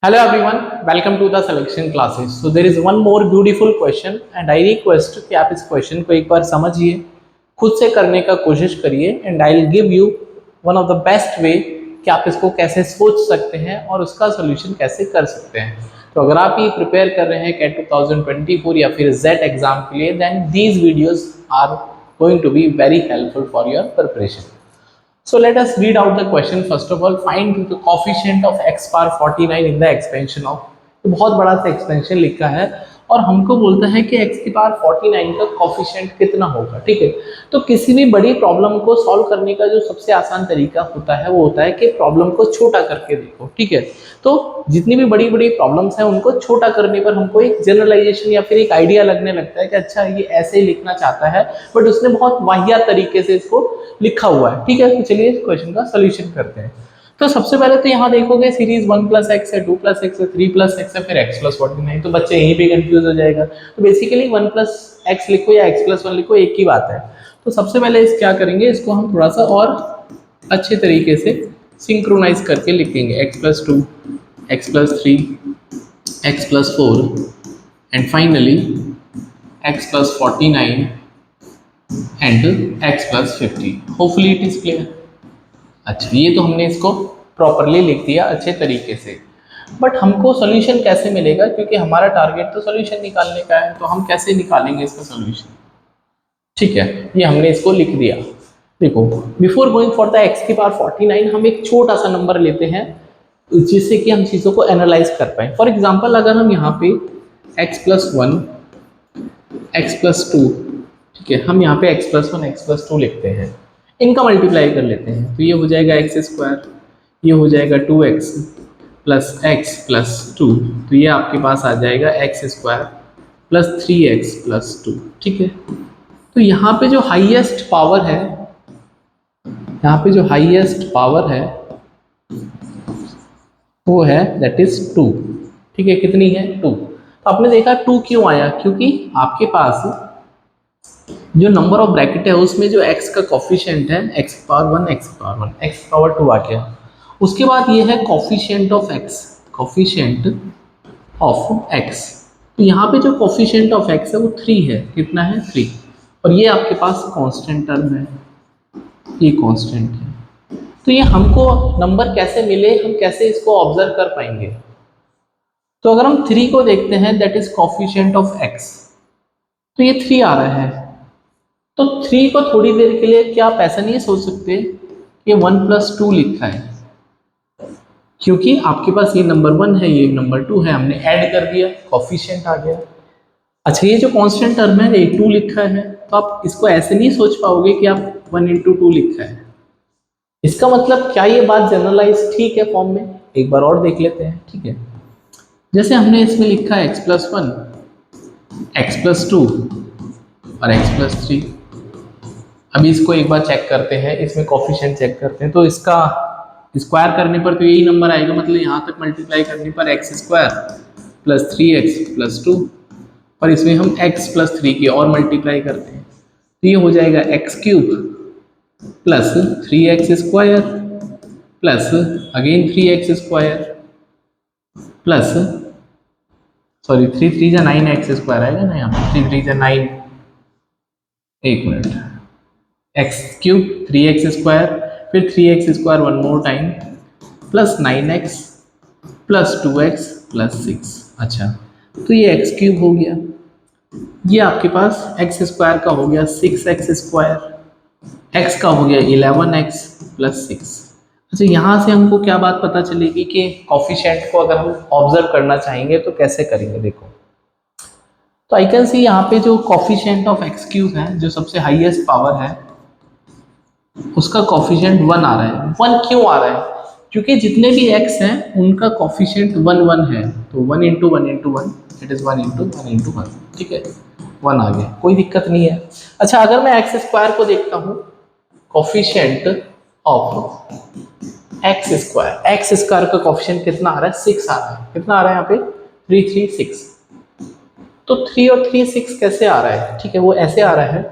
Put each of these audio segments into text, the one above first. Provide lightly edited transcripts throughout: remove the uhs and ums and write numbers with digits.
Hello everyone, welcome to the selection classes. So there is one more beautiful question and I request कि आप इस question को एक बार समझिए, खुद से करने का कोशिश करिए and I will give you one of the best way कि आप इसको कैसे सोच सकते हैं और उसका सोल्यूशन कैसे कर सकते हैं। तो अगर आप ये प्रिपेयर कर रहे हैं कैट 2024 या फिर जेट एग्जाम के लिए, then these videos are going to be very helpful for your preparation. So let us read out the question first of all. Find the coefficient of x power 49 in the expansion of, तो बहुत बड़ा सा expansion लिखा है और हमको बोलता है कि x की पावर 49 का कोफिशिएंट कितना होगा। ठीक है, तो किसी भी बड़ी प्रॉब्लम को सॉल्व करने का जो सबसे आसान तरीका होता है वो होता है कि प्रॉब्लम को छोटा करके देखो। ठीक है, तो जितनी भी बड़ी बड़ी प्रॉब्लम्स हैं उनको छोटा करने पर हमको एक जनरलाइजेशन या फिर एक आइडिया लगने लगता है कि अच्छा ये ऐसे ही लिखना चाहता है, बट उसने बहुत वाहियात तरीके से इसको लिखा हुआ है। ठीक है, तो चलिए इस क्वेश्चन का सोल्यूशन करते हैं। तो सबसे पहले तो यहाँ देखोगे सीरीज 1 + x है, 2 + x है, 3 + x है, फिर x + 49, तो बच्चे यहीं पे कंफ्यूज हो जाएगा। तो बेसिकली 1 + x लिखो या x + 1 लिखो, एक ही बात है। तो सबसे पहले इस क्या करेंगे, इसको हम थोड़ा सा और अच्छे तरीके से सिंक्रोनाइज करके लिखेंगे। x + 2, x + 3, x + 4 and finally x + 49 and x + 50। Hopefully it is clear. अच्छा, ये तो हमने इसको प्रॉपरली लिख दिया अच्छे तरीके से, बट हमको सॉल्यूशन कैसे मिलेगा, क्योंकि हमारा टारगेट तो सॉल्यूशन निकालने का है। तो हम कैसे निकालेंगे इसका सॉल्यूशन? ठीक है, ये हमने इसको लिख दिया। देखो, before going for the x की पावर 49 हम एक छोटा सा नंबर लेते हैं जिससे कि हम चीज़ों को एनालाइज कर पाए। फॉर एग्जाम्पल, अगर हम यहाँ पे x + 1, x + 2, ठीक है, हम यहाँ पे x + 1, x + 2 लिखते हैं, इनका मल्टीप्लाई कर लेते हैं, तो ये हो जाएगा x², ये हो जाएगा 2x + x + 2, तो ये आपके पास आ जाएगा x² + 3x + 2। ठीक है, तो यहाँ पे जो हाईएस्ट पावर है, यहाँ पे जो हाईएस्ट पावर है वो है दैट इज 2। ठीक है, कितनी है? 2। तो आपने देखा 2 क्यों आया, क्योंकि आपके पास जो नंबर ऑफ ब्रैकेट है उसमें जो x का कोफिशिएंट है x⁴ x⁴ 2 आ गया। उसके बाद ये है coefficient of x, coefficient of x। तो यहाँ पे जो कोफिशिएंट ऑफ x है वो 3 है। कितना है? 3। और ये आपके पास कांस्टेंट टर्म है, ये कांस्टेंट है। तो ये हमको नंबर कैसे मिले, हम कैसे इसको ऑब्जर्व कर पाएंगे? तो अगर हम 3 को देखते हैं, that is coefficient of x, तो ये 3 आ रहा है। तो 3 को थोड़ी देर के लिए क्या आप ऐसा नहीं सोच सकते कि 1 + 2 लिखा है, क्योंकि आपके पास ये नंबर 1 है, ये नंबर 2 है, हमने ऐड कर दिया, कोफिशिएंट आ गया। अच्छा, ये जो कांस्टेंट टर्म है, ये 2 लिखा है, तो आप इसको ऐसे नहीं सोच पाओगे कि आप 1 × 2 लिखा है। इसका मतलब क्या ये बात जनरलाइज ठीक है फॉर्म में? एक बार और देख लेते हैं। ठीक है, जैसे हमने इसमें लिखा है x + 1, x + 2 और x + 3। अभी इसको एक बार चेक करते हैं, इसमें कोफिशिएंट चेक करते हैं। तो इसका स्क्वायर करने पर तो यही नंबर आएगा, मतलब यहाँ तक मल्टीप्लाई करने पर x² + 3x + 2, और इसमें हम x + 3 की और मल्टीप्लाई करते हैं, तो ये हो जाएगा x³ + 3x² plus again 3x² plus, sorry 3 × 3 = 9x² आएगा ना यहाँ पर, 3 × 3 = 9, एक मिनट, x³ 3x², फिर 3x² one more time plus 9x plus 2x plus 6। अच्छा, तो ये x³ हो गया, ये आपके पास x² का हो गया 6x², x का हो गया 11x प्लस 6। अच्छा, यहाँ से हमको क्या बात पता चलेगी कि कोफिशिएंट को अगर हम ऑब्जर्व करना चाहेंगे तो कैसे करेंगे? देखो, तो आई कैन सी यहाँ पे जो कोफिशिएंट ऑफ x³ है, जो सबसे हाईएस्ट पावर है, उसका कोफिशिएंट 1 आ रहा है। 1 क्यों आ रहा है? क्योंकि जितने भी x हैं उनका कोफिशिएंट 1 1 है, तो 1 × 1 × 1 इट इज 1 × 1 × 1। ठीक है, 1 आ गया, कोई दिक्कत नहीं है। अच्छा, अगर मैं x² को देखता हूँ, कोफिशिएंट ऑफ x² का कोफिशिएंट कितना आ रहा है? 6 आ रहा है। कितना आ रहा है यहाँ पे? 3 3 6। तो 3 और 3 6 कैसे आ रहा है? ठीक है, वो ऐसे आ रहा है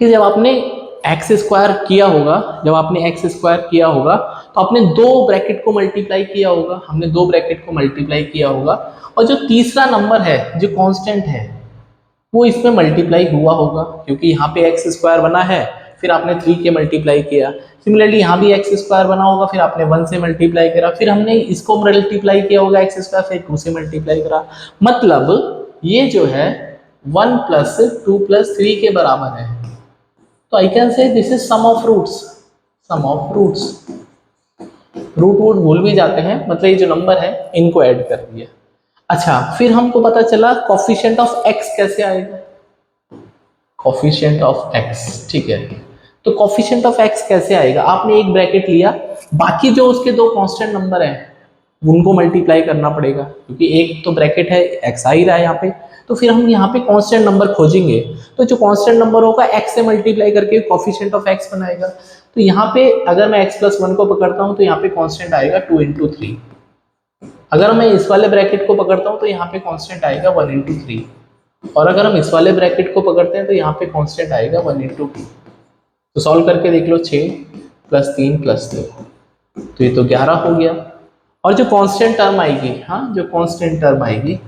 कि जब आपने x² किया होगा, जब आपने x² किया होगा तो आपने दो ब्रैकेट को मल्टीप्लाई किया होगा, हमने दो ब्रैकेट को मल्टीप्लाई किया होगा, और जो तीसरा नंबर है जो कांस्टेंट है वो इसमें मल्टीप्लाई हुआ होगा, क्योंकि यहाँ पे एक्स स्क्वायर बना है, फिर आपने 3 के मल्टीप्लाई किया। सिमिलरली यहाँ भी एक्स स्क्वायर बना होगा, फिर आपने 1 से मल्टीप्लाई करा, फिर हमने इसको मल्टीप्लाई किया होगा एक्स स्क्वायर, फिर 2 से मल्टीप्लाई करा। मतलब ये जो है 1 प्लस 2 प्लस 3 के बराबर है। तो I can say this is sum of roots, sum of roots. Root वूट भूल भी जाते हैं, मतलब ये जो नंबर है इनको ऐड कर दिया। अच्छा, फिर हमको पता चला कोफिशिएंट ऑफ एक्स कैसे आएगा, कोफिशिएंट ऑफ एक्स, ठीक है। तो कोफिशिएंट ऑफ एक्स कैसे आएगा, आपने एक ब्रैकेट लिया, बाकी जो उसके दो कांस्टेंट नंबर हैं उनको मल्टीप्लाई करना पड़ेगा, क्योंकि एक तो ब्रैकेट है एक्स आ ही रहा है यहाँ पे, तो फिर हम यहाँ पे कांस्टेंट नंबर खोजेंगे, तो जो कांस्टेंट नंबर होगा एक्स से मल्टीप्लाई करके कोफिशिएंट ऑफ एक्स बनाएगा। तो यहाँ पे अगर मैं x प्लस 1 को पकड़ता हूँ तो यहाँ पे कांस्टेंट आएगा 2 इंटू 3। अगर मैं इस वाले ब्रैकेट को पकड़ता हूँ तो यहाँ पे कांस्टेंट आएगा 1 इंटू 3, और अगर हम इस वाले ब्रैकेट को पकड़ते हैं तो यहाँ पे कांस्टेंट आएगा 1 इंटू 2। तो सॉल्व करके देख लो, 6 प्लस 3 प्लस 2, तो ये तो 11 हो गया। और जो कांस्टेंट टर्म आएगी, हाँ जो कांस्टेंट टर्म आएगी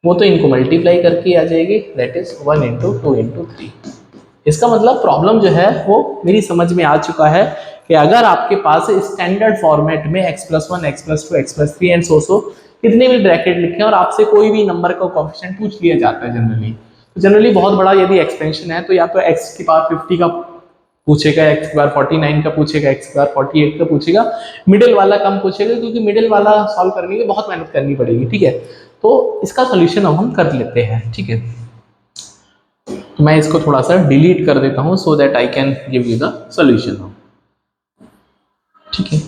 वो तो इनको मल्टीप्लाई करके आ जाएगी, दैट इज 1 इंटू 2 इंटू 3। इसका मतलब प्रॉब्लम जो है वो मेरी समझ में आ चुका है कि अगर आपके पास स्टैंडर्ड फॉर्मेट में x plus 1, x plus 2, x plus 3 and so कितने भी ब्रैकेट लिखे और आपसे कोई भी नंबर का कोएफिशिएंट पूछ लिया जाता है जनरली, तो जनरली बहुत बड़ा यदि एक्सपेंशन है तो या तो x की पावर 50 का पूछेगा, x की पावर 49 का पूछेगा, x की पावर 48 का पूछेगा, मिडिल वाला कम पूछेगा, क्योंकि मिडिल वाला सॉल्व करने के लिए बहुत मेहनत करनी पड़ेगी, ठीक है। तो इसका सोल्यूशन अब हम कर लेते हैं, ठीक है। तो मैं इसको थोड़ा सा डिलीट कर देता हूं so that I can give you the solution, ठीक है।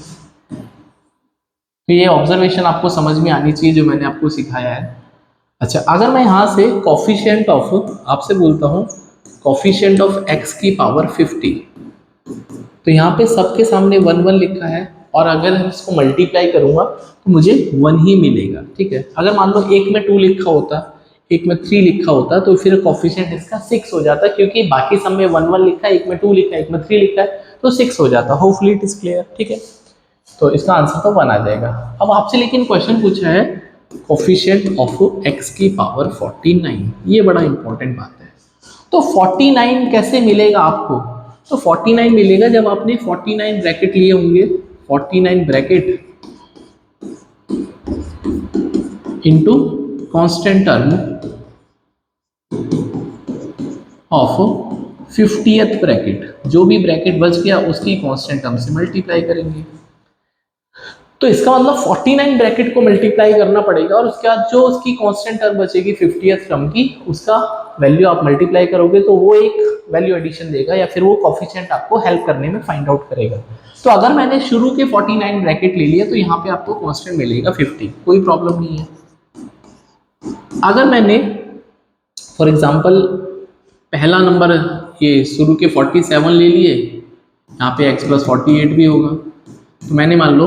तो ये ऑब्जर्वेशन आपको समझ में आनी चाहिए जो मैंने आपको सिखाया है। अच्छा, अगर मैं यहाँ से कोफिशिएंट ऑफ, आपसे बोलता हूँ कोफिशिएंट ऑफ x की पावर 50, तो यहाँ पे सबके सामने 1 1 लिखा है, और अगर हम इसको मल्टीप्लाई करूंगा तो मुझे 1 ही मिलेगा, ठीक है। अगर मान लो एक में 2 लिखा होता, एक में 3 लिखा होता, तो फिर कोफिशिएंट इसका 6 हो जाता, क्योंकि बाकी सब में 1 1 लिखा है, एक में 2 लिखा है, एक में 3 लिखा है, तो 6 हो जाता। होपफुली इट इज क्लियर, ठीक है। तो इसका आंसर तो 1 आ जाएगा। अब आपसे लेकिन क्वेश्चन पूछा है कोफिशिएंट ऑफ x की पावर 49, ये बड़ा इंपॉर्टेंट बात है। तो 49 कैसे मिलेगा आपको, तो 49 मिलेगा जब आपने 49 ब्रैकेट लिए होंगे, 49 bracket into constant term of 50th bracket, जो भी ब्रैकेट बच गया उसकी कांस्टेंट टर्म से मल्टीप्लाई करेंगे। तो इसका मतलब 49 ब्रैकेट को मल्टीप्लाई करना पड़ेगा, और उसके बाद जो उसकी कांस्टेंट टर्म बचेगी 50th टर्म की, उसका वैल्यू आप मल्टीप्लाई करोगे तो वो एक वैल्यू एडिशन देगा, या फिर वो कोफिशिएंट आपको हेल्प करने में फाइंड आउट करेगा। तो अगर मैंने शुरू के 49 ब्रैकेट ले लिया तो यहाँ पे आपको कांस्टेंट मिलेगा 50, कोई प्रॉब्लम नहीं है। अगर मैंने फॉर एग्जाम्पल पहला नंबर ये शुरू के 47 ले लिए, यहाँ पे x प्लस 48 भी होगा, तो मैंने मान लो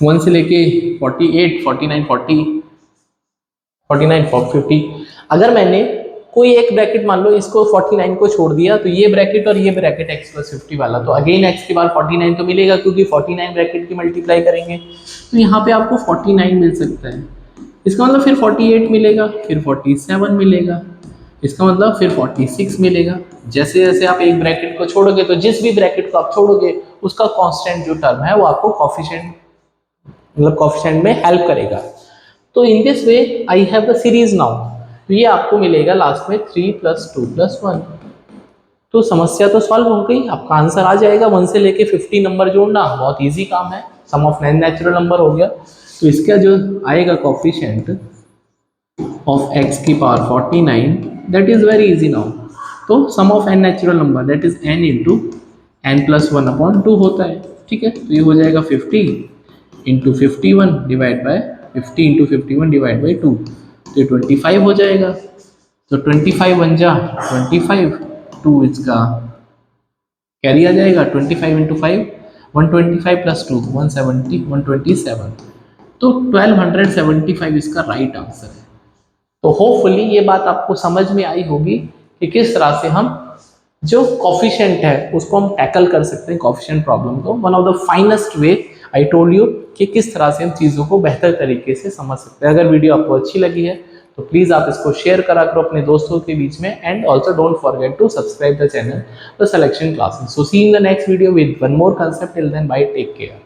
1 से लेके 48, 49, 40, 49, 50, अगर मैंने कोई एक ब्रैकेट मान लो इसको 49 को छोड़ दिया, तो ये ब्रैकेट और ये ब्रैकेट x प्लस 50 वाला, तो अगेन x की बार 49 तो मिलेगा, क्योंकि 49 ब्रैकेट की मल्टीप्लाई करेंगे, तो यहाँ पे आपको 49 मिल सकता है। इसका मतलब फिर 48 मिलेगा, फिर 47 मिलेगा, इसका मतलब फिर 46 मिलेगा। जैसे जैसे आप एक ब्रैकेट को छोड़ोगे तो जिस भी ब्रैकेट को आप छोड़ोगे उसका कांस्टेंट जो टर्म है वो आपको कोफिशिएंट, मतलब कोफिशिएंट में हेल्प करेगा। तो in this way I have the series now, तो ये आपको मिलेगा लास्ट में 3 प्लस 2 प्लस 1। तो समस्या तो सॉल्व हो गई, आपका आंसर आ जाएगा। 1 से लेके 50 नंबर जोड़ना बहुत इजी काम है, सम ऑफ नेचुरल नंबर हो गया। तो इसका जो आएगा कोफिशिएंट ऑफ x की power 49, that is very easy now. तो sum of n natural number that is n into n plus 1/2 होता है, ठीक है। तो ये हो जाएगा 50 into 51 divide by 50 into 51 divide by 2, तो 25 हो जाएगा। तो 25 1 जा 25, 2 इसका कैरी आ जाएगा, 25 इंटू 5 125 प्लस 2 170 127, तो 1275 इसका राइट आंसर है। तो होपफुली ये बात आपको समझ में आई होगी कि किस तरह से हम जो कॉफिशिएंट है उसको हम टैकल कर सकते हैं, कॉफिशिएंट प्रॉब्लम को। One of the finest way I told you कि किस तरह से हम चीज़ों को बेहतर तरीके से समझ सकते हैं। अगर वीडियो आपको अच्छी लगी है तो प्लीज़ आप इसको शेयर करा करो अपने दोस्तों के बीच में, and also don't forget to subscribe the channel the selection classes. So see in the next video with one more concept. Till then, bye, take care.